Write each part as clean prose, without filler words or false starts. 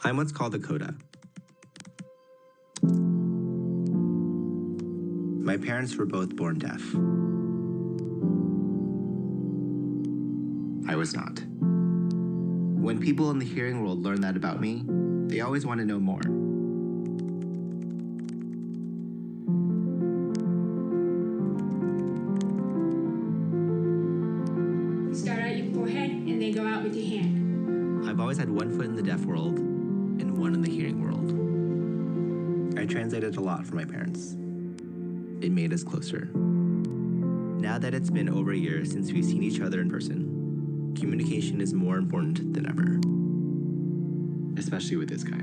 I'm what's called a coda. My parents were both born deaf. I was not. When people in the hearing world learn that about me, they always want to know more. You start out your forehead and then go out with your hand. I've always had one foot in the deaf world and one in the hearing world. I translated a lot for my parents. It made us closer. Now that it's been over a year since we've seen each other in person, communication is more important than ever. Especially with this guy.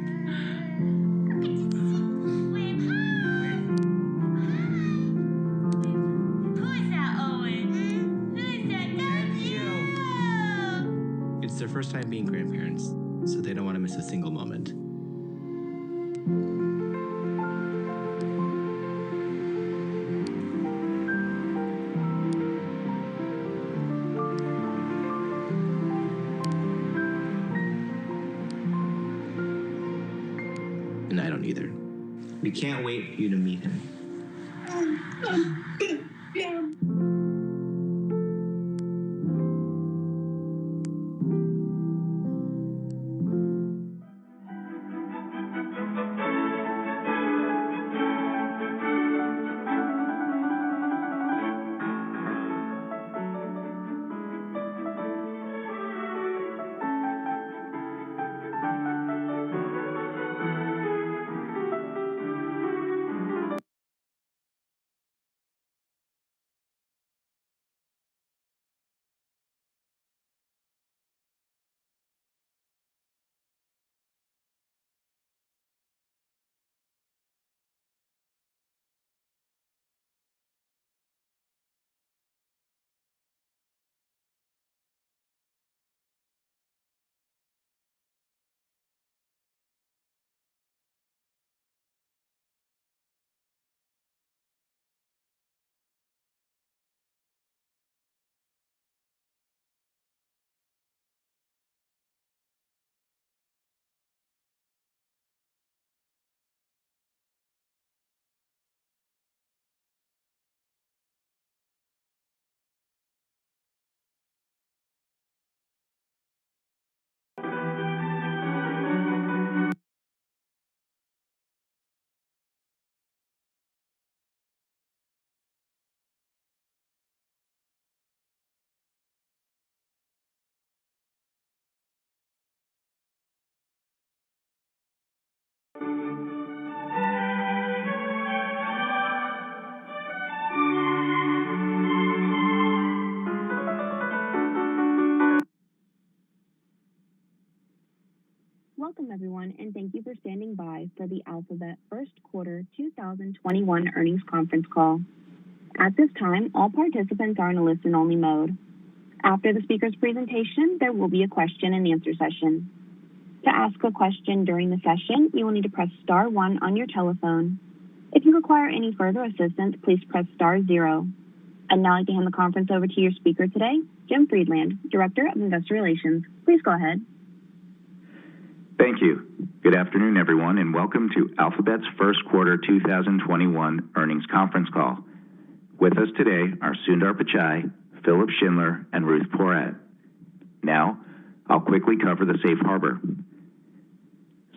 It's their first time being grandparents, so they don't want to miss a single moment. And I don't either. We can't wait for you to meet him. Welcome, everyone, and thank you for standing by for the Alphabet First Quarter 2021 Earnings Conference Call. At this time, all participants are in a listen-only mode. After the speaker's presentation, there will be a question-and-answer session. To ask a question during the session, you will need to press star 1 on your telephone. If you require any further assistance, please press star 0. I'd now like to hand the conference over to your speaker today, Jim Friedland, Director of Investor Relations. Please go ahead. Thank you. Good afternoon, everyone, and welcome to Alphabet's First Quarter 2021 Earnings Conference Call. With us today are Sundar Pichai, Philip Schindler, and Ruth Porat. Now, I'll quickly cover the safe harbor.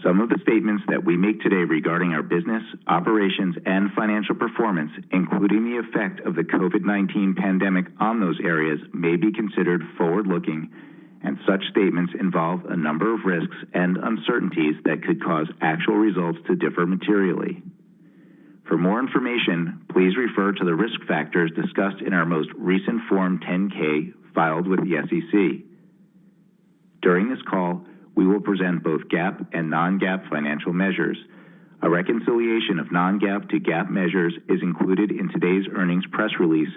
Some of the statements that we make today regarding our business, operations, and financial performance, including the effect of the COVID-19 pandemic on those areas, may be considered forward-looking, and such statements involve a number of risks and uncertainties that could cause actual results to differ materially. For more information, please refer to the risk factors discussed in our most recent Form 10-K filed with the SEC. During this call, we will present both GAAP and non-GAAP financial measures. A reconciliation of non-GAAP to GAAP measures is included in today's earnings press release,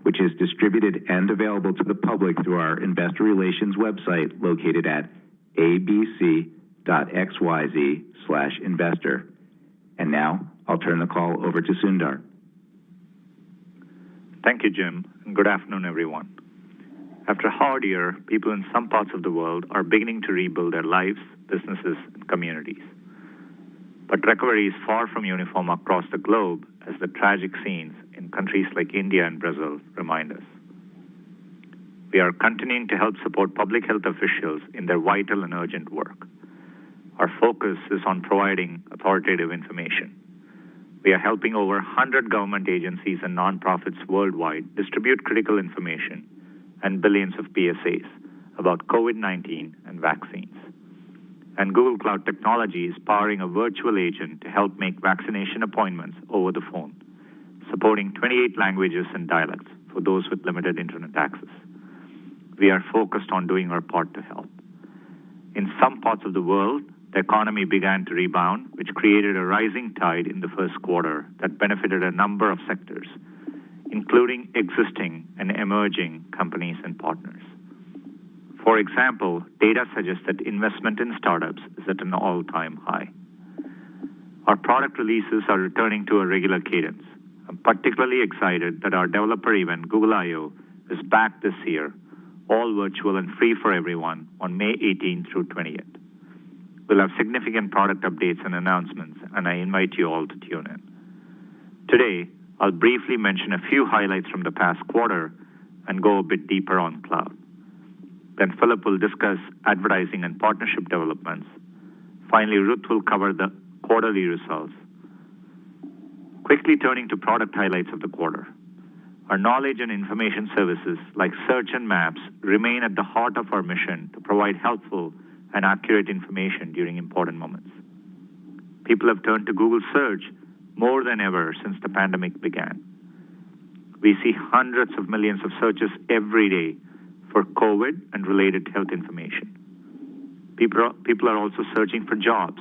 which is distributed and available to the public through our investor relations website located at abc.xyz/investor. And now, I'll turn the call over to Sundar. Thank you, Jim, and good afternoon, everyone. After a hard year, people in some parts of the world are beginning to rebuild their lives, businesses, and communities. But recovery is far from uniform across the globe, as the tragic scenes in countries like India and Brazil remind us. We are continuing to help support public health officials in their vital and urgent work. Our focus is on providing authoritative information. We are helping over 100 government agencies and nonprofits worldwide distribute critical information and billions of PSAs about COVID-19 and vaccines. And Google Cloud Technology is powering a virtual agent to help make vaccination appointments over the phone, supporting 28 languages and dialects for those with limited internet access. We are focused on doing our part to help. In some parts of the world, the economy began to rebound, which created a rising tide in the first quarter that benefited a number of sectors, including existing and emerging companies and partners. For example, data suggests that investment in startups is at an all-time high. Our product releases are returning to a regular cadence. I'm particularly excited that our developer event, Google I/O, is back this year, all virtual and free for everyone on May 18th through 20th. We'll have significant product updates and announcements, and I invite you all to tune in. Today, I'll briefly mention a few highlights from the past quarter and go a bit deeper on cloud. Then Philip will discuss advertising and partnership developments. Finally, Ruth will cover the quarterly results. Quickly turning to product highlights of the quarter. Our knowledge and information services like search and maps remain at the heart of our mission to provide helpful and accurate information during important moments. People have turned to Google Search more than ever since the pandemic began. We see hundreds of millions of searches every day for COVID and related health information. People are also searching for jobs.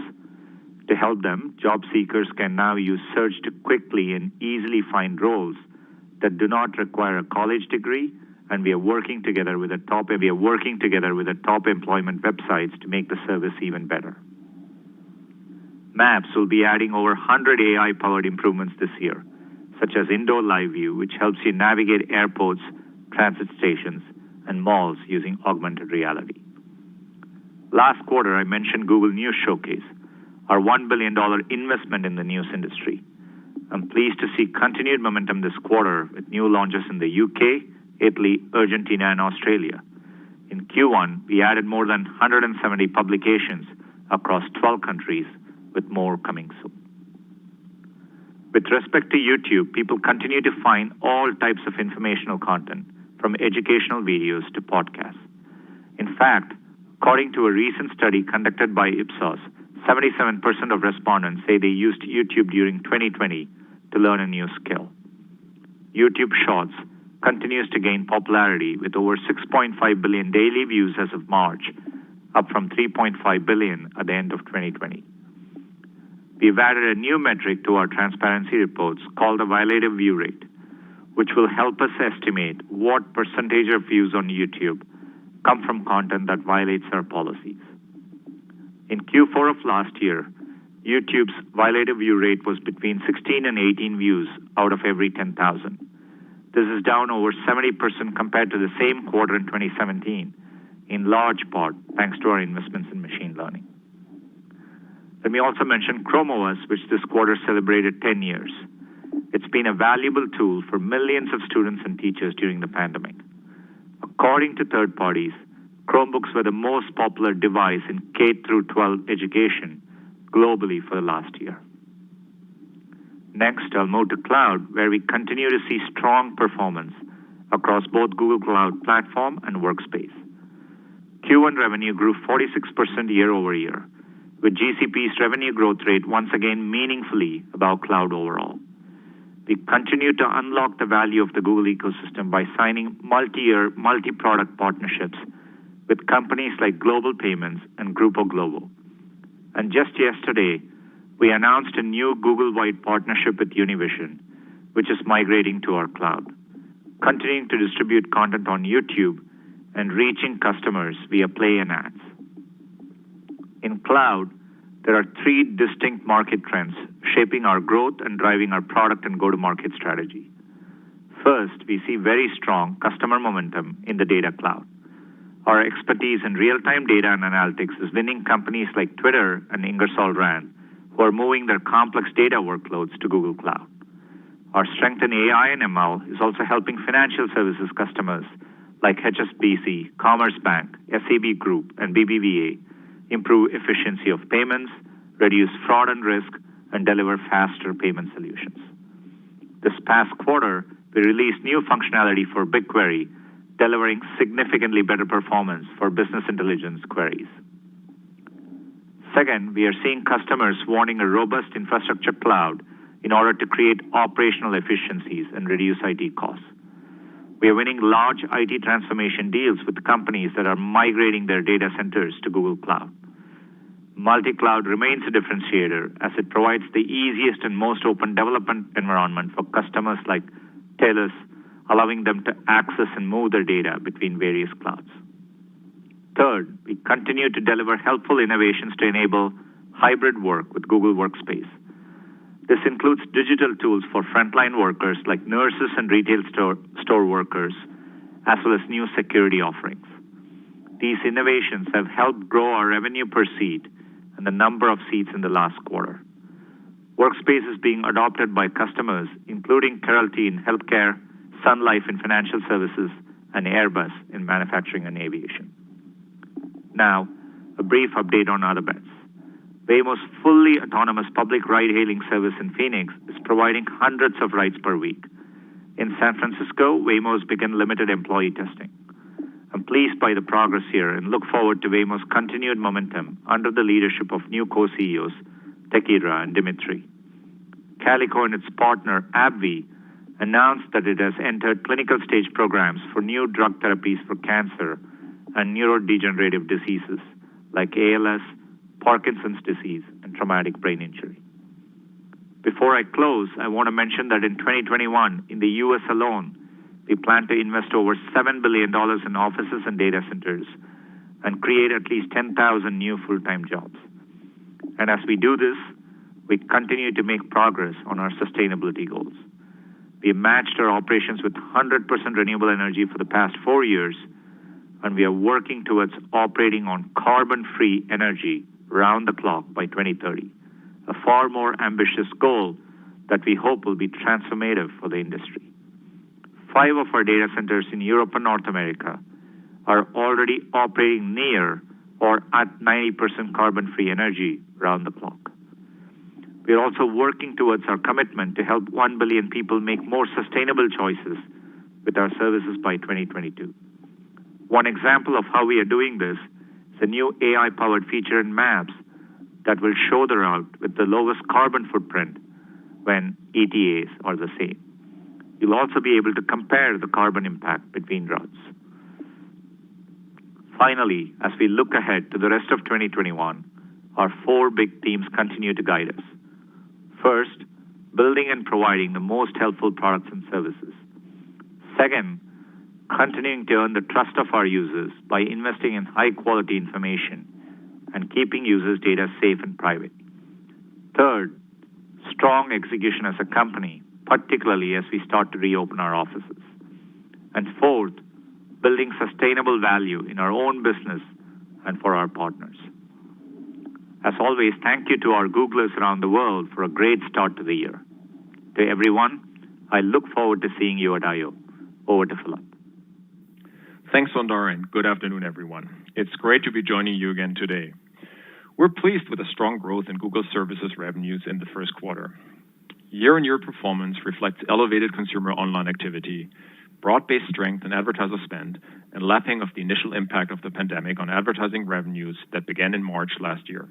To help them, job seekers can now use search to quickly and easily find roles that do not require a college degree, and we are working together with the top employment websites to make the service even better. Maps will be adding over 100 AI-powered improvements this year, such as Indoor Live View, which helps you navigate airports, transit stations, and malls using augmented reality. Last quarter, I mentioned Google News Showcase, our $1 billion investment in the news industry. I'm pleased to see continued momentum this quarter with new launches in the UK, Italy, Argentina, and Australia. In Q1, we added more than 170 publications across 12 countries, with more coming soon. With respect to YouTube, people continue to find all types of informational content, from educational videos to podcasts. In fact, according to a recent study conducted by Ipsos, 77% of respondents say they used YouTube during 2020 to learn a new skill. YouTube Shorts continues to gain popularity with over 6.5 billion daily views as of March, up from 3.5 billion at the end of 2020. We've added a new metric to our transparency reports called the violative view rate, which will help us estimate what percentage of views on YouTube come from content that violates our policies. In Q4 of last year, YouTube's violative view rate was between 16 and 18 views out of every 10,000. This is down over 70% compared to the same quarter in 2017, in large part thanks to our investments in machine learning. Let me also mention Chrome OS, which this quarter celebrated 10 years. It's been a valuable tool for millions of students and teachers during the pandemic. According to third parties, Chromebooks were the most popular device in K-12 education globally for the last year. Next, I'll move to cloud, where we continue to see strong performance across both Google Cloud Platform and Workspace. Q1 revenue grew 46% year over year, with GCP's revenue growth rate once again meaningfully above cloud overall. We continue to unlock the value of the Google ecosystem by signing multi-year, multi-product partnerships with companies like Global Payments and Grupo Globo. And just yesterday, we announced a new Google-wide partnership with Univision, which is migrating to our cloud, continuing to distribute content on YouTube and reaching customers via Play and ads. In cloud, there are three distinct market trends shaping our growth and driving our product and go-to-market strategy. First, we see very strong customer momentum in the data cloud. Our expertise in real-time data and analytics is winning companies like Twitter and Ingersoll Rand, who are moving their complex data workloads to Google Cloud. Our strength in AI and ML is also helping financial services customers like HSBC, Commerce Bank, SAB Group, and BBVA improve efficiency of payments, reduce fraud and risk, and deliver faster payment solutions. This past quarter, we released new functionality for BigQuery, delivering significantly better performance for business intelligence queries. Second, we are seeing customers wanting a robust infrastructure cloud in order to create operational efficiencies and reduce IT costs. We are winning large IT transformation deals with companies that are migrating their data centers to Google Cloud. Multi-cloud remains a differentiator as it provides the easiest and most open development environment for customers like TELUS, allowing them to access and move their data between various clouds. Third, we continue to deliver helpful innovations to enable hybrid work with Google Workspace. This includes digital tools for frontline workers like nurses and retail store workers, as well as new security offerings. These innovations have helped grow our revenue per seat and the number of seats in the last quarter. Workspace is being adopted by customers, including Keralty in healthcare, Sun Life in financial services, and Airbus in manufacturing and aviation. Now, a brief update on other bets. Waymo's fully autonomous public ride-hailing service in Phoenix is providing hundreds of rides per week. In San Francisco, Waymo's began limited employee testing. I'm pleased by the progress here and look forward to Waymo's continued momentum under the leadership of new co-CEOs, Tekedra and Dimitri. Calico and its partner, AbbVie, announced that it has entered clinical stage programs for new drug therapies for cancer and neurodegenerative diseases like ALS, Parkinson's disease, and traumatic brain injury. Before I close, I want to mention that in 2021, in the U.S. alone, we plan to invest over $7 billion in offices and data centers and create at least 10,000 new full-time jobs. And as we do this, we continue to make progress on our sustainability goals. We have matched our operations with 100% renewable energy for the past 4 years, and we are working towards operating on carbon-free energy round the clock by 2030, a far more ambitious goal that we hope will be transformative for the industry. 5 of our data centers in Europe and North America are already operating near or at 90% carbon-free energy round the clock. We are also working towards our commitment to help 1 billion people make more sustainable choices with our services by 2022. One example of how we are doing this is a new AI-powered feature in Maps that will show the route with the lowest carbon footprint when ETAs are the same. You'll also be able to compare the carbon impact between routes. Finally, as we look ahead to the rest of 2021, our 4 big themes continue to guide us. First, building and providing the most helpful products and services. Second, continuing to earn the trust of our users by investing in high-quality information and keeping users' data safe and private. Third, strong execution as a company, particularly as we start to reopen our offices. And fourth, building sustainable value in our own business and for our partners. As always, thank you to our Googlers around the world for a great start to the year. To everyone, I look forward to seeing you at I/O. Over to Philip. Thanks, Sundar, and good afternoon, everyone. It's great to be joining you again today. We're pleased with the strong growth in Google Services revenues in the first quarter. Year-on-year performance reflects elevated consumer online activity, broad-based strength in advertiser spend, and lapping of the initial impact of the pandemic on advertising revenues that began in March last year.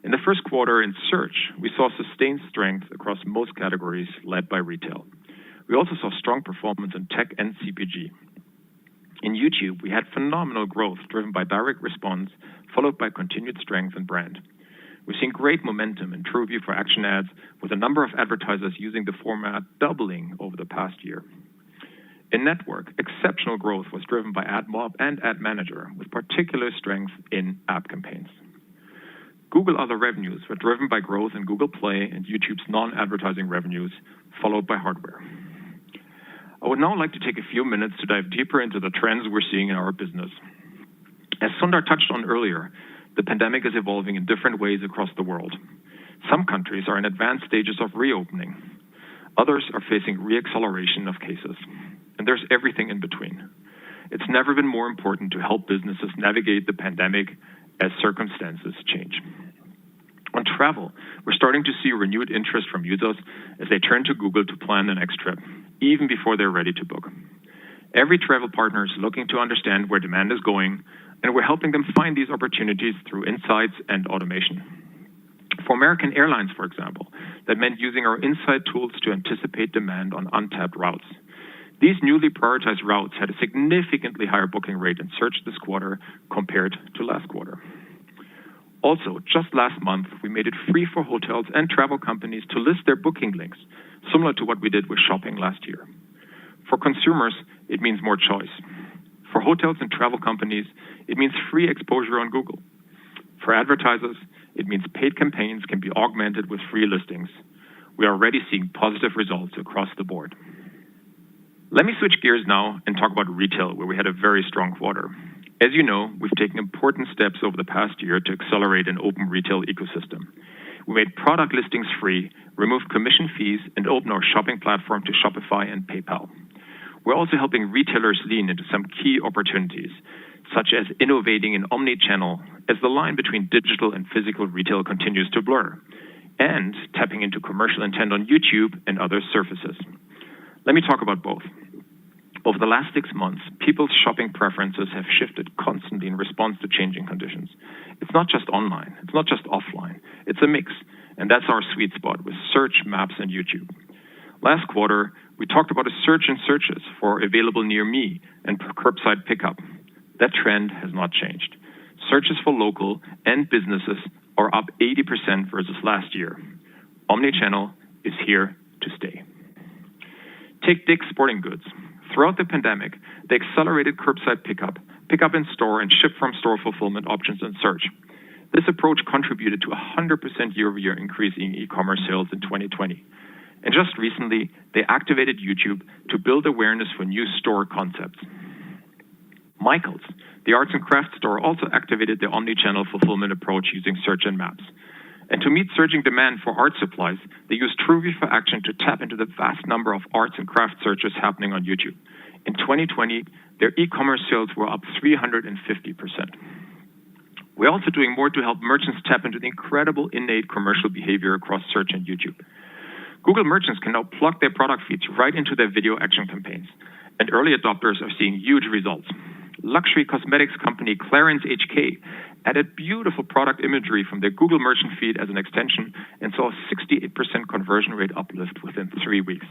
In the first quarter in search, we saw sustained strength across most categories led by retail. We also saw strong performance in tech and CPG. In YouTube, we had phenomenal growth driven by direct response, followed by continued strength in brand. We've seen great momentum in TrueView for Action ads, with a number of advertisers using the format doubling over the past year. In network, exceptional growth was driven by AdMob and Ad Manager, with particular strength in app campaigns. Google Other revenues were driven by growth in Google Play and YouTube's non-advertising revenues, followed by hardware. I would now like to take a few minutes to dive deeper into the trends we're seeing in our business. As Sundar touched on earlier, the pandemic is evolving in different ways across the world. Some countries are in advanced stages of reopening. Others are facing re-acceleration of cases. And there's everything in between. It's never been more important to help businesses navigate the pandemic as circumstances change. On travel, we're starting to see renewed interest from users as they turn to Google to plan the next trip, even before they're ready to book. Every travel partner is looking to understand where demand is going, and we're helping them find these opportunities through insights and automation. For American Airlines, for example, that meant using our insight tools to anticipate demand on untapped routes. These newly prioritized routes had a significantly higher booking rate in search this quarter compared to last quarter. Also, just last month, we made it free for hotels and travel companies to list their booking links, similar to what we did with shopping last year. For consumers, it means more choice. For hotels and travel companies, it means free exposure on Google. For advertisers, it means paid campaigns can be augmented with free listings. We are already seeing positive results across the board. Let me switch gears now and talk about retail, where we had a very strong quarter. As you know, we've taken important steps over the past year to accelerate an open retail ecosystem. We made product listings free, removed commission fees, and opened our shopping platform to Shopify and PayPal. We're also helping retailers lean into some key opportunities, such as innovating in omni-channel as the line between digital and physical retail continues to blur, and tapping into commercial intent on YouTube and other surfaces. Let me talk about both. Over the last 6 months, people's shopping preferences have shifted constantly in response to changing conditions. It's not just online, it's not just offline, it's a mix, and that's our sweet spot with search, maps, and YouTube. Last quarter, we talked about a surge in searches for available near me and curbside pickup. That trend has not changed. Searches for local and businesses are up 80% versus last year. Omnichannel is here to stay. Take Dick's Sporting Goods. Throughout the pandemic, they accelerated curbside pickup in store, and ship-from-store fulfillment options in search. This approach contributed to a 100% year-over-year increase in e-commerce sales in 2020. And just recently, they activated YouTube to build awareness for new store concepts. Michaels, the arts and crafts store, also activated the omnichannel fulfillment approach using search and maps. And to meet surging demand for art supplies, they used TrueView for Action to tap into the vast number of arts and craft searches happening on YouTube. In 2020, their e-commerce sales were up 350%. We're also doing more to help merchants tap into the incredible innate commercial behavior across search and YouTube. Google merchants can now plug their product feeds right into their video action campaigns, and early adopters are seeing huge results. Luxury cosmetics company Clarins HK added beautiful product imagery from their Google merchant feed as an extension and saw a 68% conversion rate uplift within 3 weeks.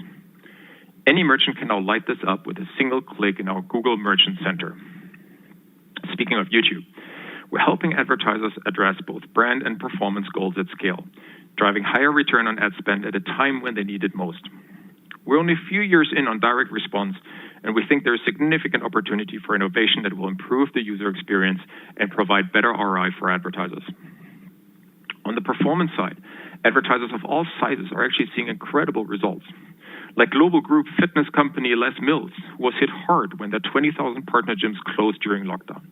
Any merchant can now light this up with a single click in our Google Merchant Center. Speaking of YouTube, we're helping advertisers address both brand and performance goals at scale, driving higher return on ad spend at a time when they need it most. We're only a few years in on direct response, and we think there is significant opportunity for innovation that will improve the user experience and provide better ROI for advertisers. On the performance side, advertisers of all sizes are actually seeing incredible results. Like global group fitness company Les Mills, who was hit hard when their 20,000 partner gyms closed during lockdown.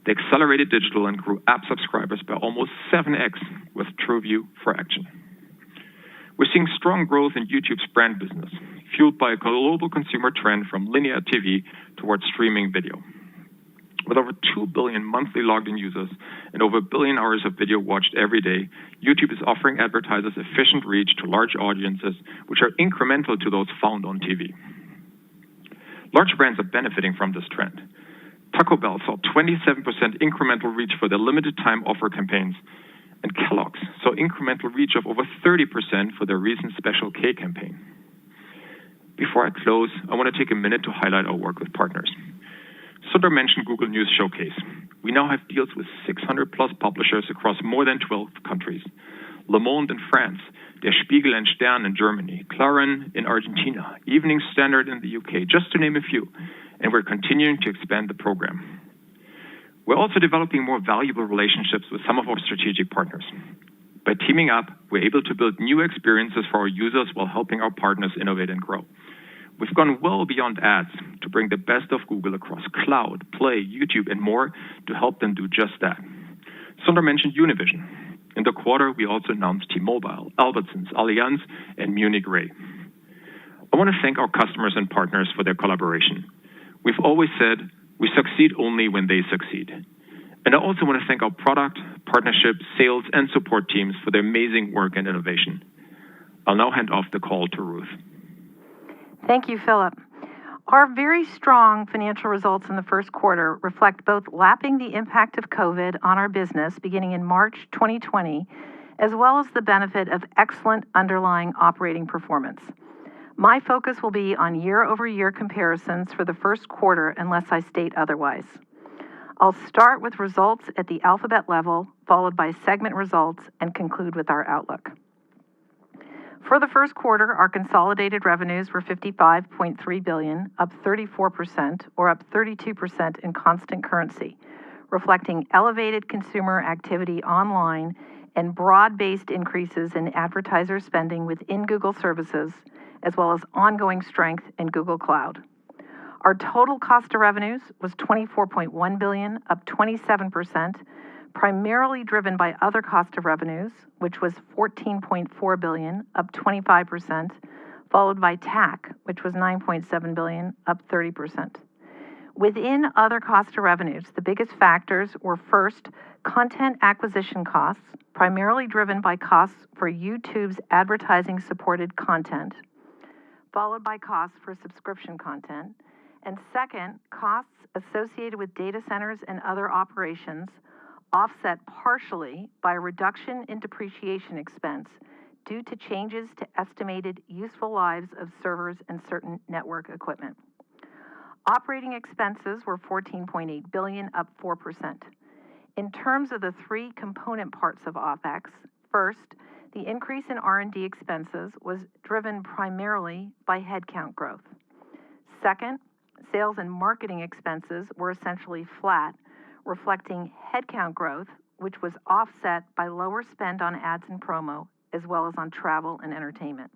They accelerated digital and grew app subscribers by almost 7x with TrueView for Action. We're seeing strong growth in YouTube's brand business, fueled by a global consumer trend from linear TV towards streaming video. With over 2 billion monthly logged-in users and over 1 billion hours of video watched every day, YouTube is offering advertisers efficient reach to large audiences, which are incremental to those found on TV. Large brands are benefiting from this trend. Taco Bell saw 27% incremental reach for their limited-time offer campaigns, and Kellogg's saw incremental reach of over 30% for their recent Special K campaign. Before I close, I want to take a minute to highlight our work with partners. Sundar mentioned Google News Showcase. We now have deals with 600-plus publishers across more than 12 countries. Le Monde in France, Der Spiegel and Stern in Germany, Clarin in Argentina, Evening Standard in the UK, just to name a few, and we're continuing to expand the program. We're also developing more valuable relationships with some of our strategic partners. By teaming up, we're able to build new experiences for our users while helping our partners innovate and grow. We've gone well beyond ads to bring the best of Google across Cloud, Play, YouTube, and more to help them do just that. Sundar mentioned Univision. In the quarter, we also announced T-Mobile, Albertsons, Allianz, and Munich Re. I want to thank our customers and partners for their collaboration. We've always said we succeed only when they succeed. And I also want to thank our product, partnership, sales, and support teams for their amazing work and innovation. I'll now hand off the call to Ruth. Thank you, Philip. Our very strong financial results in the first quarter reflect both lapping the impact of COVID on our business beginning in March 2020, as well as the benefit of excellent underlying operating performance. My focus will be on year-over-year comparisons for the first quarter unless I state otherwise. I'll start with results at the Alphabet level, followed by segment results, and conclude with our outlook. For the first quarter, our consolidated revenues were $55.3 billion, up 34%, or up 32% in constant currency, reflecting elevated consumer activity online and broad-based increases in advertiser spending within Google services, as well as ongoing strength in Google Cloud. Our total cost of revenues was $24.1 billion, up 27%, primarily driven by other cost of revenues, which was $14.4 billion, up 25%, followed by TAC, which was $9.7 billion, up 30%. Within other cost of revenues, the biggest factors were first, content acquisition costs, primarily driven by costs for YouTube's advertising-supported content, followed by costs for subscription content, and second, costs associated with data centers and other operations, offset partially by a reduction in depreciation expense due to changes to estimated useful lives of servers and certain network equipment. Operating expenses were $14.8 billion, up 4%. In terms of the three component parts of OpEx, first, the increase in R&D expenses was driven primarily by headcount growth. Second, sales and marketing expenses were essentially flat, reflecting headcount growth, which was offset by lower spend on ads and promo, as well as on travel and entertainment.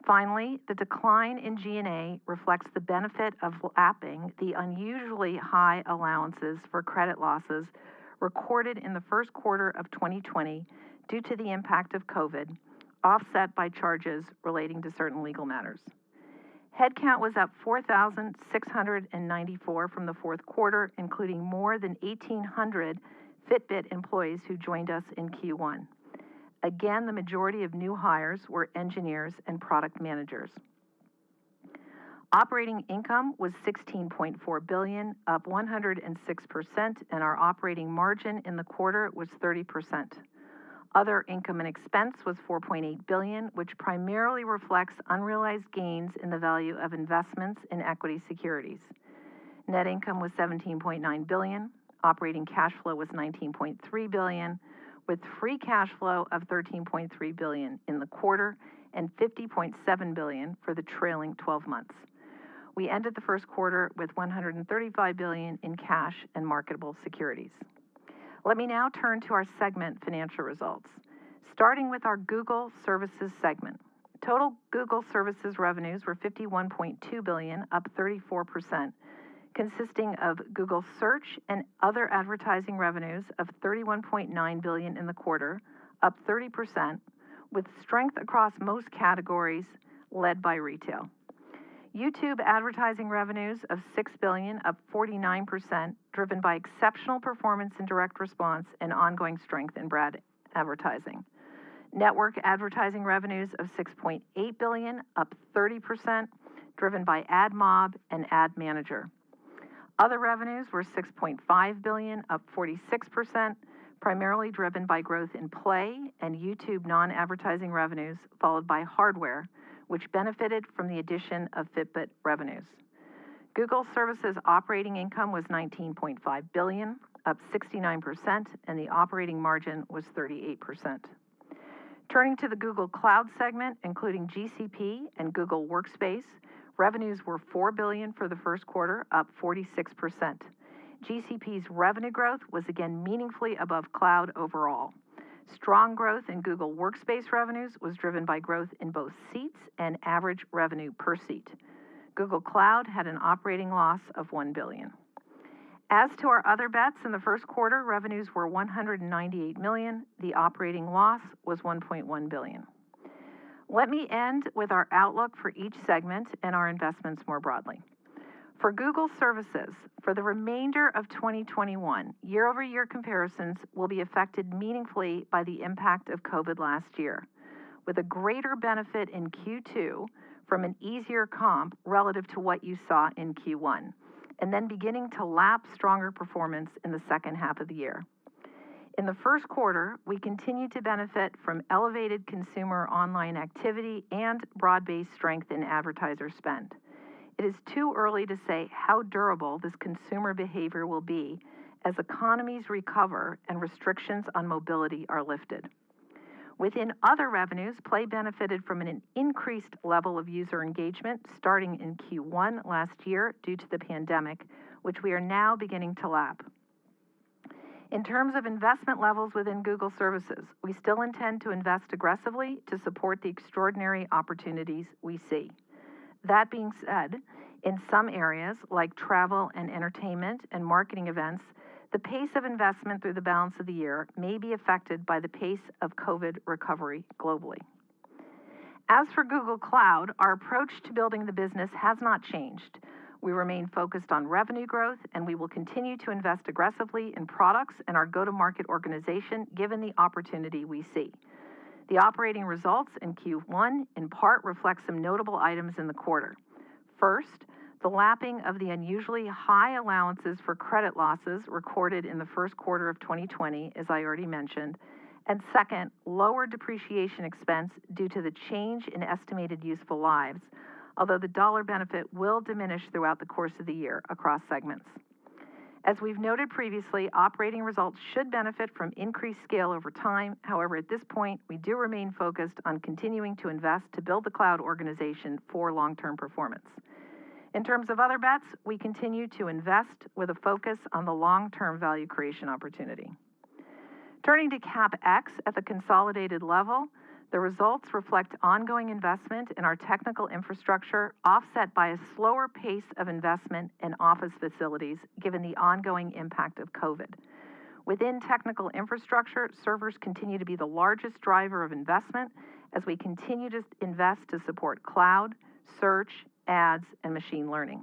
Finally, the decline in G&A reflects the benefit of lapping the unusually high allowances for credit losses recorded in the first quarter of 2020 due to the impact of COVID, offset by charges relating to certain legal matters. Headcount was up 4,694 from the fourth quarter, including more than 1,800 Fitbit employees who joined us in Q1. Again, the majority of new hires were engineers and product managers. Operating income was $16.4 billion, up 106%, and our operating margin in the quarter was 30%. Other income and expense was $4.8 billion, which primarily reflects unrealized gains in the value of investments in equity securities. Net income was $17.9 billion. Operating cash flow was $19.3 billion, with free cash flow of $13.3 billion in the quarter and $50.7 billion for the trailing 12 months. We ended the first quarter with $135 billion in cash and marketable securities. Let me now turn to our segment financial results, starting with our Google Services segment. Total Google Services revenues were $51.2 billion, up 34%, consisting of Google Search and other advertising revenues of $31.9 billion in the quarter, up 30%, with strength across most categories led by retail. YouTube advertising revenues of $6 billion, up 49%, driven by exceptional performance in direct response and ongoing strength in brand advertising. Network advertising revenues of $6.8 billion, up 30%, driven by AdMob and Ad Manager. Other revenues were $6.5 billion, up 46%, primarily driven by growth in Play and YouTube non-advertising revenues, followed by hardware, which benefited from the addition of Fitbit revenues. Google Services operating income was $19.5 billion, up 69%, and the operating margin was 38%. Turning to the Google Cloud segment, including GCP and Google Workspace, revenues were $4 billion for the first quarter, up 46%. GCP's revenue growth was again meaningfully above cloud overall. Strong growth in Google Workspace revenues was driven by growth in both seats and average revenue per seat. Google Cloud had an operating loss of $1 billion. As to our other bets in the first quarter, revenues were $198 million. The operating loss was $1.1 billion. Let me end with our outlook for each segment and our investments more broadly. For Google Services, for the remainder of 2021, year-over-year comparisons will be affected meaningfully by the impact of COVID last year, with a greater benefit in Q2 from an easier comp relative to what you saw in Q1, and then beginning to lap stronger performance in the second half of the year. In the first quarter, we continued to benefit from elevated consumer online activity and broad-based strength in advertiser spend. It is too early to say how durable this consumer behavior will be as economies recover and restrictions on mobility are lifted. Within other revenues, Play benefited from an increased level of user engagement starting in Q1 last year due to the pandemic, which we are now beginning to lap. In terms of investment levels within Google Services, we still intend to invest aggressively to support the extraordinary opportunities we see. That being said, in some areas like travel and entertainment and marketing events, the pace of investment through the balance of the year may be affected by the pace of COVID recovery globally. As for Google Cloud, our approach to building the business has not changed. We remain focused on revenue growth, and we will continue to invest aggressively in products and our go-to-market organization given the opportunity we see. The operating results in Q1 in part reflect some notable items in the quarter. First, the lapping of the unusually high allowances for credit losses recorded in the first quarter of 2020, as I already mentioned. And second, lower depreciation expense due to the change in estimated useful lives, although the dollar benefit will diminish throughout the course of the year across segments. As we've noted previously, operating results should benefit from increased scale over time. However, at this point, we do remain focused on continuing to invest to build the cloud organization for long-term performance. In terms of other bets, we continue to invest with a focus on the long-term value creation opportunity. Turning to CapEx at the consolidated level, the results reflect ongoing investment in our technical infrastructure, offset by a slower pace of investment in office facilities given the ongoing impact of COVID. Within technical infrastructure, servers continue to be the largest driver of investment as we continue to invest to support cloud, search, ads, and machine learning.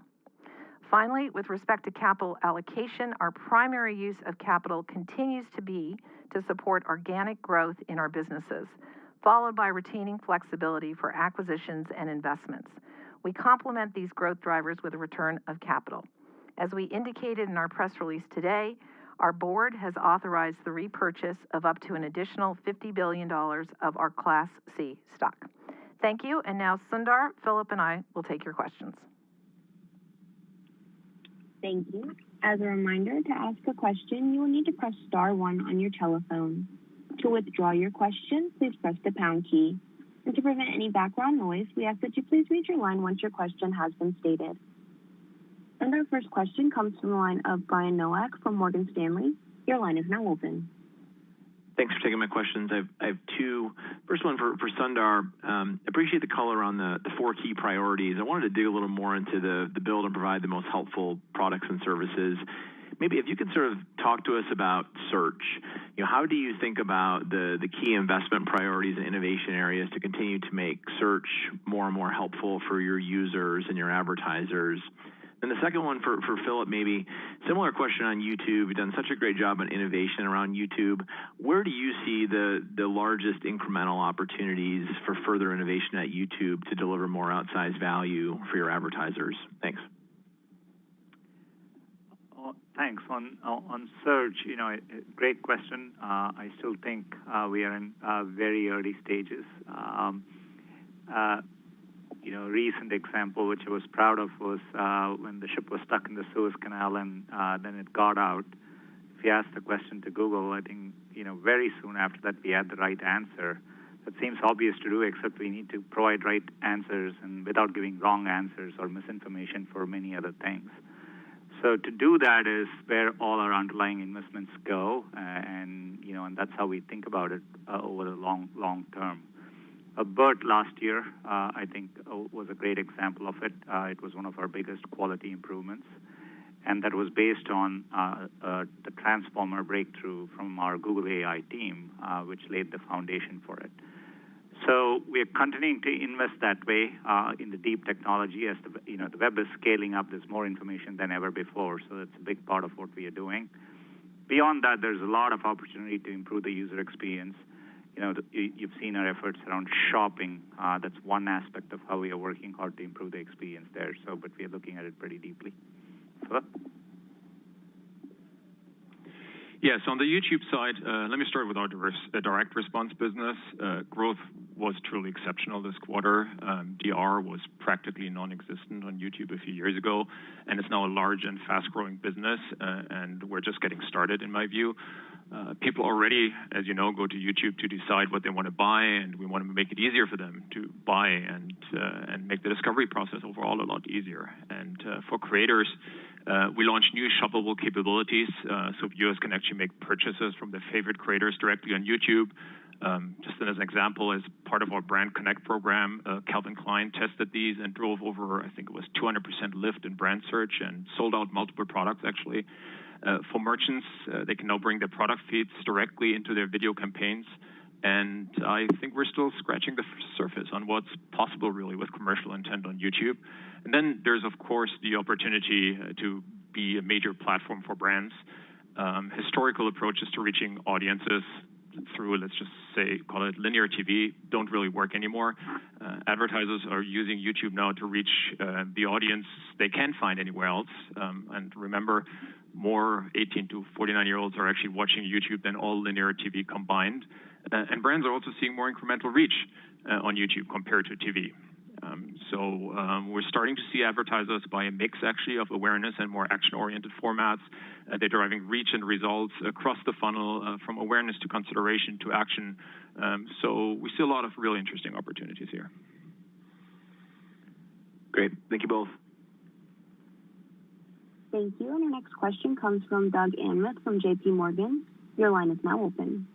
Finally, with respect to capital allocation, our primary use of capital continues to be to support organic growth in our businesses, followed by retaining flexibility for acquisitions and investments. We complement these growth drivers with a return of capital. As we indicated in our press release today, our board has authorized the repurchase of up to an additional $50 billion of our Class C stock. Thank you, and now Sundar, Philip, and I will take your questions. Thank you. As a reminder, to ask a question, you will need to press star 1 on your telephone. To withdraw your question, please press the pound key. And to prevent any background noise, we ask that you please mute your line once your question has been stated. And our first question comes from the line of Brian Nowak from Morgan Stanley. Your line is now open. Thanks for taking my questions. I have two. First one for Sundar. Appreciate the color on the 4 key priorities. I wanted to dig a little more into the build and provide the most helpful products and services. maybe if you could sort of talk to us about search. How do you think about the key investment priorities and innovation areas to continue to make search more and more helpful for your users and your advertisers? And the second one for Philip, maybe similar question on YouTube. You've done such a great job on innovation around YouTube. Where do you see the largest incremental opportunities for further innovation at YouTube to deliver more outsized value for your advertisers? Thanks. Thanks. On search, great question. I still think we are in very early stages. Recent example, which I was proud of, was when the ship was stuck in the Suez Canal and then it got out. If you ask the question to Google, I think, very soon after that we had the right answer. That seems obvious to do, except we need to provide right answers and without giving wrong answers or misinformation for many other things. So to do that is where all our underlying investments go, and that's how we think about it over the long term. BERT last year, I think, was a great example of it. It was one of our biggest quality improvements, and that was based on the transformer breakthrough from our Google AI team, which laid the foundation for it. So we are continuing to invest that way in the deep technology. As the web is scaling up, there's more information than ever before, so that's a big part of what we are doing. Beyond that, there's a lot of opportunity to improve the user experience. You've seen our efforts around shopping. That's one aspect of how we are working hard to improve the experience there. But we are looking at it pretty deeply. Philip? Yes, on the YouTube side, let me start with our direct response business. Growth was truly exceptional this quarter. DR was practically non-existent on YouTube a few years ago, and it's now a large and fast-growing business, and we're just getting started, in my view. People already, as you know, go to YouTube to decide what they want to buy, and we want to make it easier for them to buy and make the discovery process overall a lot easier. And for creators, we launched new shoppable capabilities, so viewers can actually make purchases from their favorite creators directly on YouTube. Just as an example, as part of our Brand Connect program, Calvin Klein tested these and drove over, I think it was 200% lift in brand search and sold out multiple products, actually. For merchants, they can now bring their product feeds directly into their video campaigns. And I think we're still scratching the surface on what's possible, really, with commercial intent on YouTube. And then there's, of course, the opportunity to be a major platform for brands. Historical approaches to reaching audiences through, let's just say, call it linear TV, don't really work anymore. Advertisers are using YouTube now to reach the audience they can't find anywhere else. And remember, more 18 to 49-year-olds are actually watching YouTube than all linear TV combined. And brands are also seeing more incremental reach on YouTube compared to TV. So we're starting to see advertisers buy a mix, actually, of awareness and more action-oriented formats. They're driving reach and results across the funnel, from awareness to consideration to action. So we see a lot of really interesting opportunities here. Great. Thank you both. Thank you. And our next question comes from Doug Anmuth from JP Morgan. Your line is now open.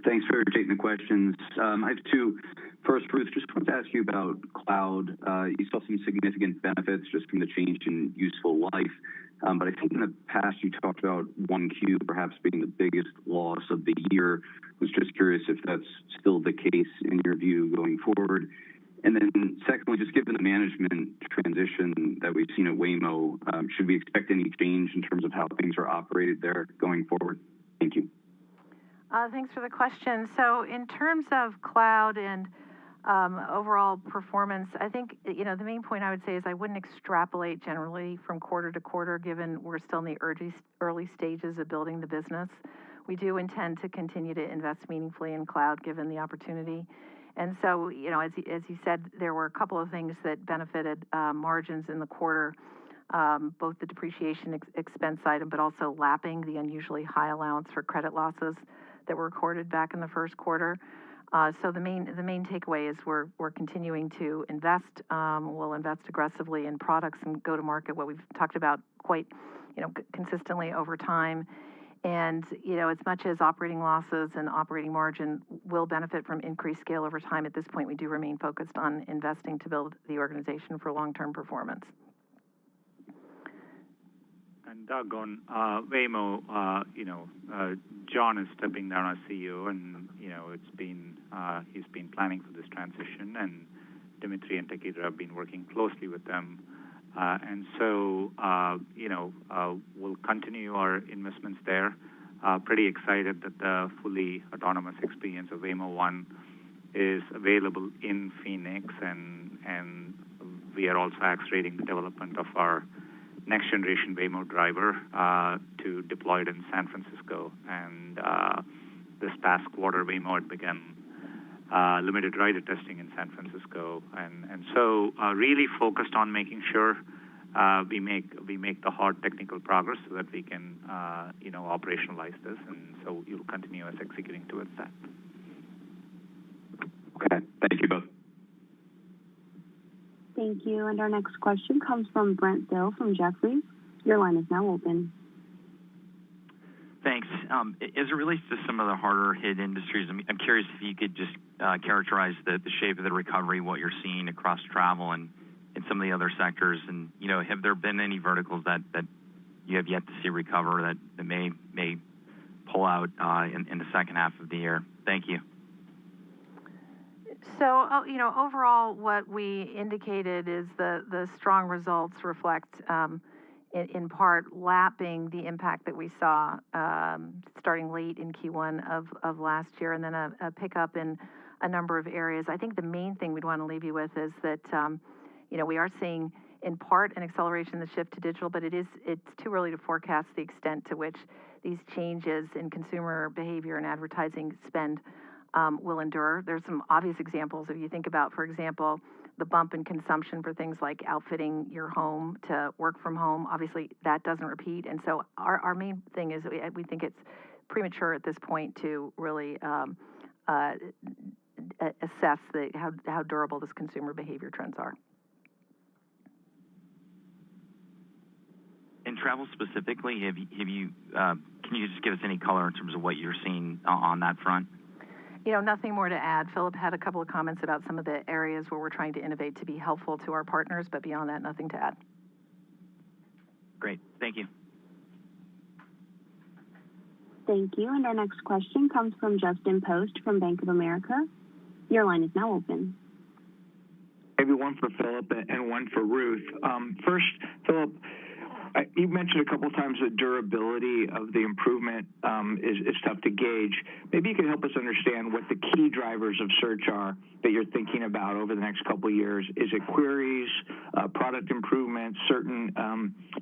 Thanks for taking the questions. I have two. First, Ruth, just wanted to ask you about cloud. You saw some significant benefits just from the change in useful life. But I think in the past you talked about 1Q perhaps being the biggest loss of the year. I was just curious if that's still the case in your view going forward. And then secondly, just given the management transition that we've seen at Waymo, should we expect any change in terms of how things are operated there going forward? Thank you. Thanks for the question. So in terms of cloud and overall performance, I think, the main point I would say is I wouldn't extrapolate generally from quarter to quarter, given we're still in the early stages of building the business. We do intend to continue to invest meaningfully in cloud, given the opportunity. And so, as you said, there were a couple of things that benefited margins in the quarter, both the depreciation expense item, but also lapping the unusually high allowance for credit losses that were recorded back in the first quarter. So the main takeaway is we're continuing to invest. We'll invest aggressively in products and go to market, what we've talked about quite consistently over time. And as much as operating losses and operating margin will benefit from increased scale over time, at this point we do remain focused on investing to build the organization for long-term performance. And Doug, on Waymo, John is stepping down as CEO, and he's been planning for this transition, and Dimitri and Takeda have been working closely with them, and so we'll continue our investments there. Pretty excited that the fully autonomous experience of Waymo One is available in Phoenix, and we are also accelerating the development of our next generation Waymo driver to deploy it in San Francisco. And this past quarter, Waymo had begun limited rider testing in San Francisco, and so really focused on making sure we make the hard technical progress so that we can operationalize this, and so you'll continue us executing towards that. Okay, thank you both. Thank you. And our next question comes from Brent Thill from Jefferies. Your line is now open. Thanks. As it relates to some of the harder hit industries, I'm curious if you could just characterize the shape of the recovery, what you're seeing across travel and some of the other sectors, and have there been any verticals that you have yet to see recover that may pull out in the second half of the year? Thank you. So, overall, what we indicated is the strong results reflect, in part, lapping the impact that we saw starting late in Q1 of last year, and then a pickup in a number of areas. I think the main thing we'd want to leave you with is that, we are seeing, in part, an acceleration in the shift to digital, but it's too early to forecast the extent to which these changes in consumer behavior and advertising spend will endure. There's some obvious examples. If you think about, for example, the bump in consumption for things like outfitting your home to work from home, obviously that doesn't repeat. And so our main thing is we think it's premature at this point to really assess how durable this consumer behavior trends are. In travel specifically, can you just give us any color in terms of what you're seeing on that front? Nothing more to add. Philip had a couple of comments about some of the areas where we're trying to innovate to be helpful to our partners, but beyond that, nothing to add. Great. Thank you. Thank you. And our next question comes from Justin Post from Bank of America. Your line is now open. Maybe one for Philip and one for Ruth. First, Philip, you mentioned a couple of times the durability of the improvement is tough to gauge. Maybe you could help us understand what the key drivers of search are that you're thinking about over the next couple of years. Is it queries, product improvements, certain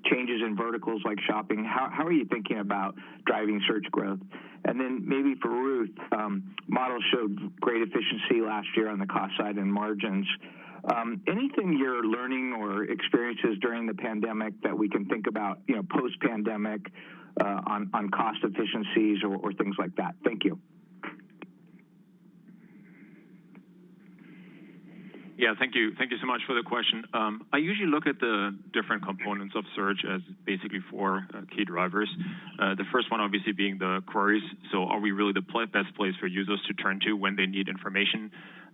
changes in verticals like shopping? How are you thinking about driving search growth? And then maybe for Ruth, models showed great efficiency last year on the cost side and margins. Anything you're learning or experiences during the pandemic that we can think about, post-pandemic on cost efficiencies or things like that? Thank you. Yeah, thank you. Thank you so much for the question. I usually look at the different components of search as basically four key drivers. The first one obviously being the queries. So are we really the best place for users to turn to when they need information?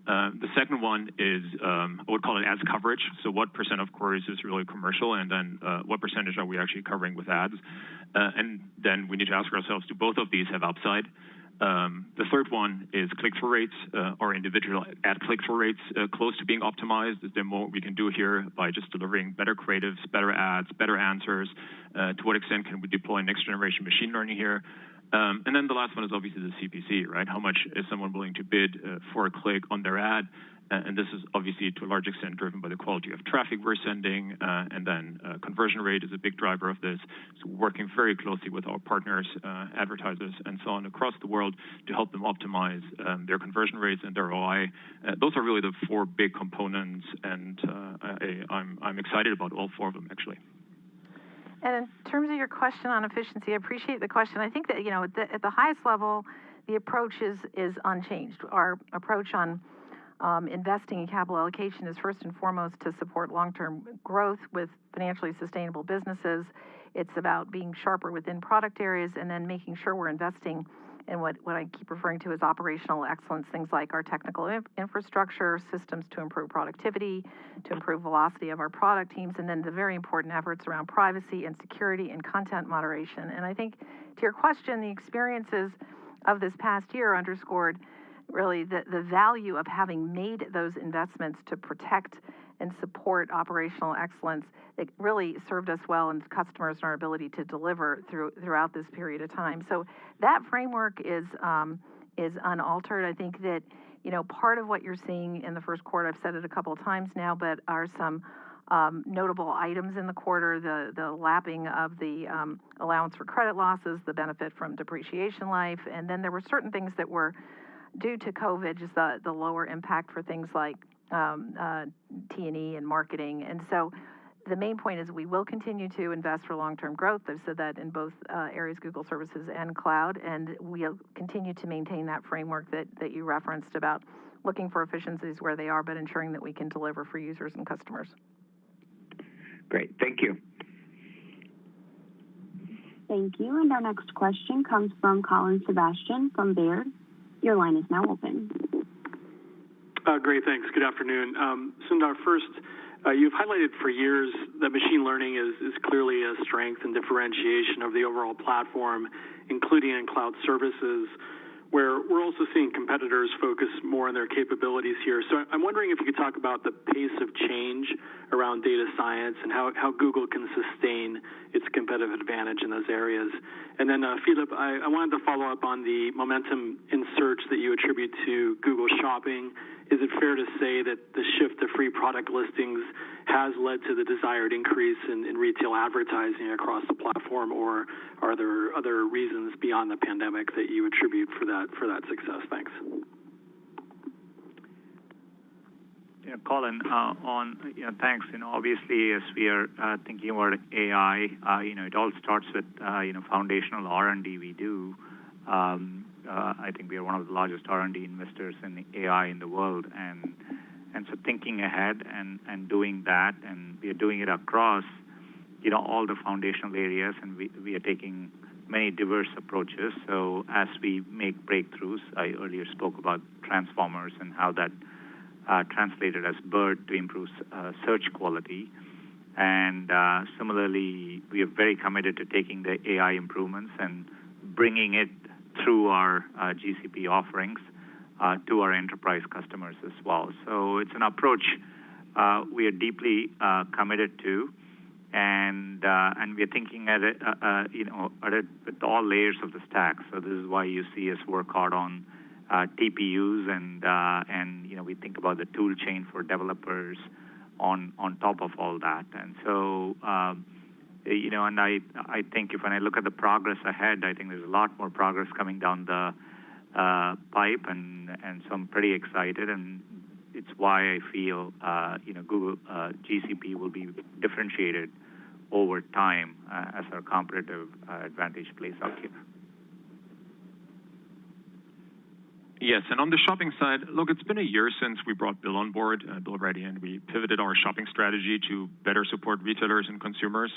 The second one is, I would call it ads coverage. So what % of queries is really commercial, and then what percentage are we actually covering with ads? And then we need to ask ourselves, do both of these have upside? The third one is click-through rates. Are individual ad click-through rates close to being optimized? Is there more we can do here by just delivering better creatives, better ads, better answers? To what extent can we deploy next-generation machine learning here? And then the last one is obviously the CPC, right? How much is someone willing to bid for a click on their ad? And this is obviously to a large extent driven by the quality of traffic we're sending. And then conversion rate is a big driver of this. So working very closely with our partners, advertisers, and so on across the world to help them optimize their conversion rates and their ROI. Those are really the four big components, and I'm excited about all four of them, actually. And in terms of your question on efficiency, I appreciate the question. I think that, at the highest level, the approach is unchanged. Our approach on investing in capital allocation is first and foremost to support long-term growth with financially sustainable businesses. It's about being sharper within product areas and then making sure we're investing and what I keep referring to as operational excellence, things like our technical infrastructure, systems to improve productivity, to improve velocity of our product teams, and then the very important efforts around privacy and security and content moderation. And I think to your question, the experiences of this past year underscored really the value of having made those investments to protect and support operational excellence. It really served us well and customers and our ability to deliver throughout this period of time. So that framework is unaltered. I think that, part of what you're seeing in the first quarter, I've said it a couple of times now, but are some notable items in the quarter, the lapping of the allowance for credit losses, the benefit from depreciation life, and then there were certain things that were due to COVID, just the lower impact for things like T&E and marketing. And so the main point is we will continue to invest for long-term growth. I've said that in both areas, Google Services and Cloud, and we'll continue to maintain that framework that you referenced about looking for efficiencies where they are, but ensuring that we can deliver for users and customers. Great, thank you. Thank you. And our next question comes from Colin Sebastian from Baird. Your line is now open. Great, thanks. Good afternoon. Sundar, first, you've highlighted for years that machine learning is clearly a strength and differentiation of the overall platform, including in cloud services, where we're also seeing competitors focus more on their capabilities here. So I'm wondering if you could talk about the pace of change around data science and how Google can sustain its competitive advantage in those areas. And then, Philip, I wanted to follow up on the momentum in search that you attribute to Google Shopping. Is it fair to say that the shift to free product listings has led to the desired increase in retail advertising across the platform, or are there other reasons beyond the pandemic that you attribute for that success? Thanks. Yeah, Colin, thanks. Obviously, as we are thinking about AI, it all starts with, foundational R&D we do. I think we are one of the largest R&D investors in AI in the world, and so thinking ahead and doing that, and we are doing it across, all the foundational areas, and we are taking many diverse approaches. So as we make breakthroughs, I earlier spoke about transformers and how that translated as BERT to improve search quality. And similarly, we are very committed to taking the AI improvements and bringing it through our GCP offerings to our enterprise customers as well. So it's an approach we are deeply committed to, and we are thinking at it, with all layers of the stack. So this is why you see us work hard on TPUs, and we think about the tool chain for developers on top of all that. And so and I think when I look at the progress ahead, I think there's a lot more progress coming down the pipe, and so I'm pretty excited, and it's why I feel Google GCP will be differentiated over time as our competitive advantage plays out here. Yes, and on the shopping side, look, it's been a year since we brought Bill on board, Bill Reddy, and we pivoted our shopping strategy to better support retailers and consumers,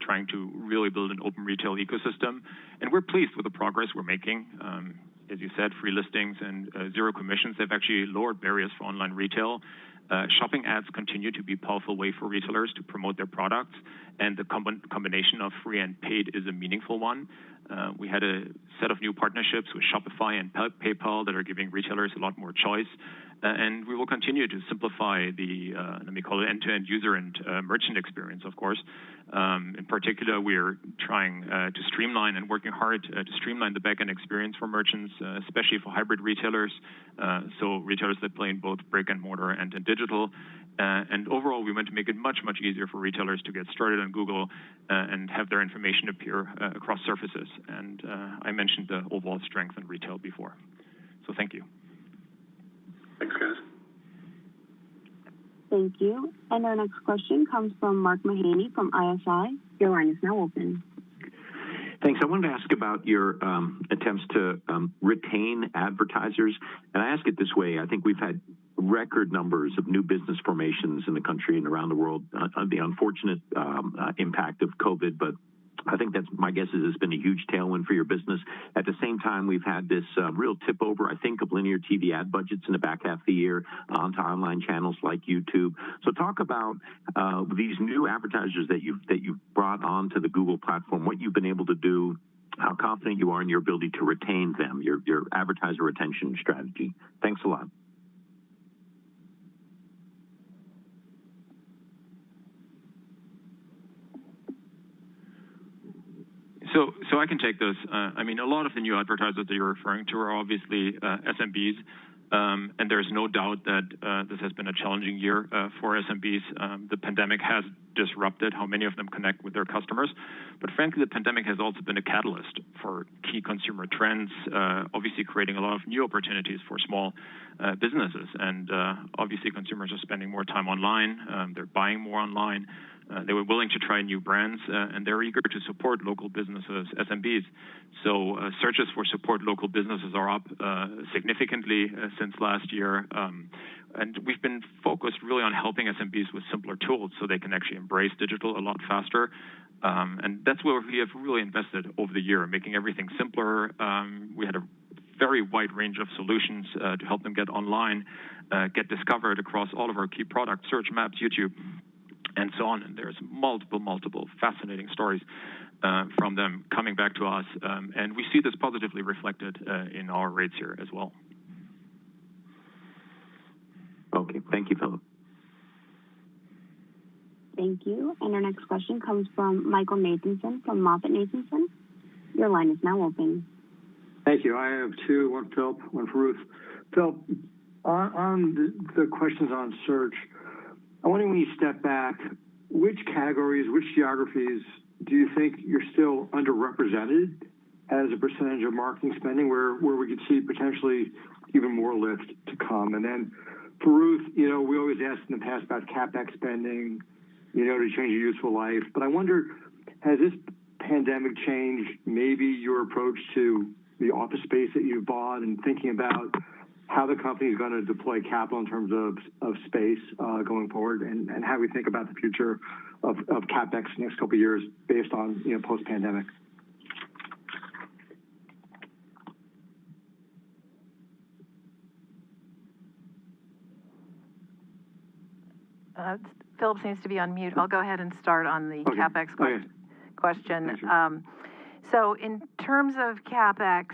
trying to really build an open retail ecosystem. And we're pleased with the progress we're making. As you said, free listings and zero commissions have actually lowered barriers for online retail. Shopping ads continue to be a powerful way for retailers to promote their products, and the combination of free and paid is a meaningful one. We had a set of new partnerships with Shopify and PayPal that are giving retailers a lot more choice. And we will continue to simplify the, let me call it, end-to-end user and merchant experience, of course. In particular, we are trying to streamline and working hard to streamline the back-end experience for merchants, especially for hybrid retailers, so retailers that play in both brick and mortar and in digital. And overall, we want to make it much, much easier for retailers to get started on Google and have their information appear across surfaces. And I mentioned the overall strength in retail before. So thank you. Thanks, guys. Thank you. And our next question comes from Mark Mahaney from ISI. Your line is now open. Thanks. I wanted to ask about your attempts to retain advertisers. And I ask it this way. I think we've had record numbers of new business formations in the country and around the world, the unfortunate impact of COVID, but I think that's my guess is it's been a huge tailwind for your business. At the same time, we've had this real tip over, I think, of linear TV ad budgets in the back half of the year onto online channels like YouTube. So talk about these new advertisers that you've brought onto the Google platform, what you've been able to do, how confident you are in your ability to retain them, your advertiser retention strategy. Thanks a lot. So I can take this. I mean, a lot of the new advertisers that you're referring to are obviously SMBs, and there's no doubt that this has been a challenging year for SMBs. The pandemic has disrupted how many of them connect with their customers, but frankly, the pandemic has also been a catalyst for key consumer trends, obviously creating a lot of new opportunities for small businesses. And obviously, consumers are spending more time online. They're buying more online. They were willing to try new brands, and they're eager to support local businesses, SMBs. So searches for support local businesses are up significantly since last year. And we've been focused really on helping SMBs with simpler tools so they can actually embrace digital a lot faster. And that's where we have really invested over the year, making everything simpler. We had a very wide range of solutions to help them get online, get discovered across all of our key products, search, maps, YouTube, and so on. And there's multiple fascinating stories from them coming back to us. And we see this positively reflected in our rates here as well. Okay, thank you, Philip. Thank you. And our next question comes from Michael Nathanson from MoffettNathanson. Your line is now open. Thank you. I have two, one for Philip, one for Ruth. Philip, on the questions on search, I'm wondering when you step back, which categories, which geographies do you think you're still underrepresented as a percentage of marketing spending where we could see potentially even more lift to come? And then for Ruth, we always ask in the past about CapEx spending, to change your useful life. But I wonder, has this pandemic changed maybe your approach to the office space that you've bought and thinking about how the company is going to deploy capital in terms of space going forward and how we think about the future of CapEx the next couple of years based on, post-pandemic? Philip seems to be on mute. I'll go ahead and start on the CapEx question. So in terms of CapEx,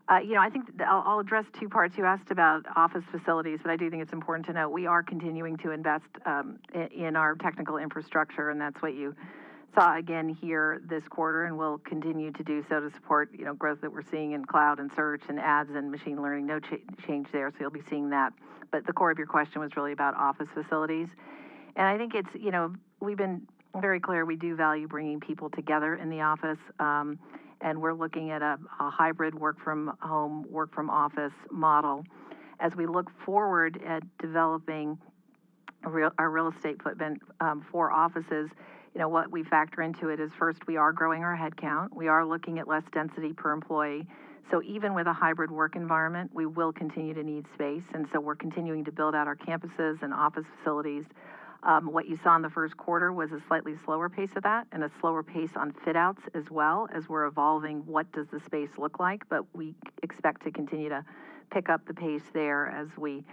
I think I'll address two parts. You asked about office facilities, but I do think it's important to note we are continuing to invest in our technical infrastructure, and that's what you saw again here this quarter, and we'll continue to do so to support growth that we're seeing in cloud and search and ads and machine learning. No change there, so you'll be seeing that. But the core of your question was really about office facilities, and I think it's we've been very clear we do value bringing people together in the office. And we're looking at a hybrid work from home, work from office model. As we look forward at developing our real estate footprint for offices, what we factor into it is first, we are growing our headcount. We are looking at less density per employee. So even with a hybrid work environment, we will continue to need space. And so we're continuing to build out our campuses and office facilities. What you saw in the first quarter was a slightly slower pace of that and a slower pace on fit outs as well as we're evolving what does the space look like, but we expect to continue to pick up the pace there as we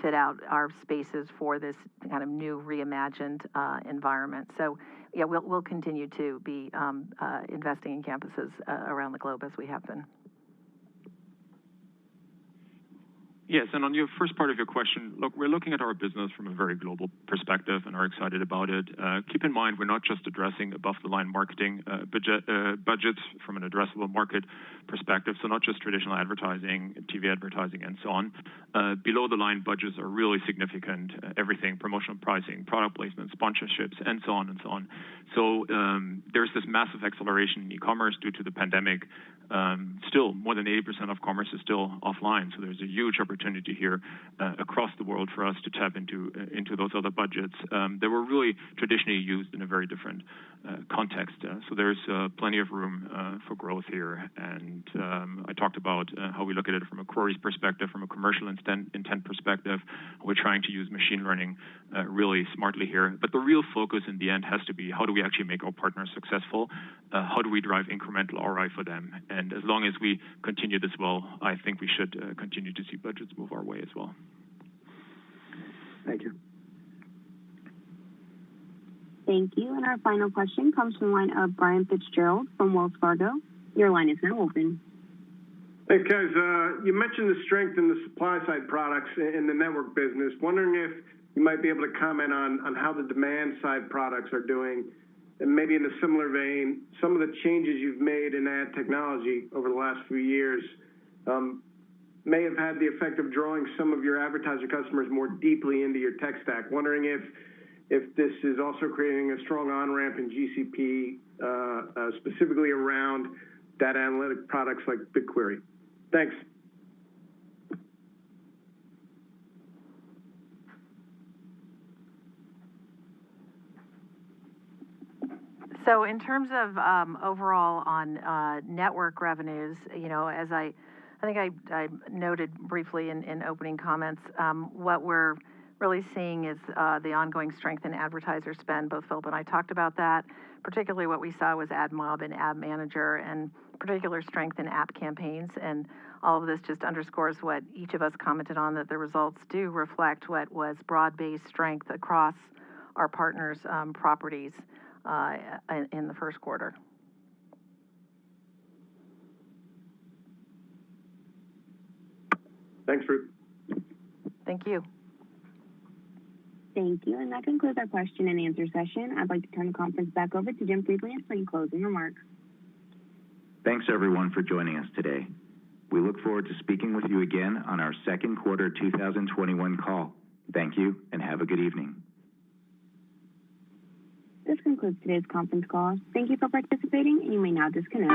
fit out our spaces for this kind of new reimagined environment. So yeah, we'll continue to be investing in campuses around the globe as we have been. Yes, and on your first part of your question, look, we're looking at our business from a very global perspective and are excited about it. Keep in mind, we're not just addressing above-the-line marketing budgets from an addressable market perspective, so not just traditional advertising, TV advertising, and so on. Below-the-line budgets are really significant, everything, promotional pricing, product placement, sponsorships, and so on and so on. So there's this massive acceleration in e-commerce due to the pandemic. still more than 80% of commerce is still offline. So there's a huge opportunity here across the world for us to tap into those other budgets that were really traditionally used in a very different context. So there's plenty of room for growth here. And I talked about how we look at it from a queries perspective, from a commercial intent perspective. We're trying to use machine learning really smartly here. But the real focus in the end has to be, how do we actually make our partners successful? How do we drive incremental ROI for them? And as long as we continue this well, I think we should continue to see budgets move our way as well. Thank you. Thank you. And our final question comes from the line of Brian Fitzgerald from Wells Fargo. Your line is now open. Thanks, guys. You mentioned the strength in the supply side products in the network business. Wondering if you might be able to comment on how the demand side products are doing, and maybe in a similar vein, some of the changes you've made in ad technology over the last few years may have had the effect of drawing some of your advertiser customers more deeply into your tech stack. Wondering if this is also creating a strong on-ramp in GCP, specifically around data analytic products like BigQuery. Thanks. So in terms of overall on network revenues, as I think I noted briefly in opening comments, what we're really seeing is the ongoing strength in advertiser spend. Both Philip and I talked about that. Particularly what we saw was AdMob and Ad Manager, and particular strength in app campaigns. And all of this just underscores what each of us commented on, that the results do reflect what was broad-based strength across our partners' properties in the first quarter. Thanks, Ruth. Thank you. Thank you. And that concludes our question and answer session. I'd like to turn the conference back over to Jim Friedland for any closing remarks. Thanks, everyone, for joining us today. We look forward to speaking with you again on our second quarter 2021 call. Thank you, and have a good evening. This concludes today's conference call. Thank you for participating, and you may now disconnect.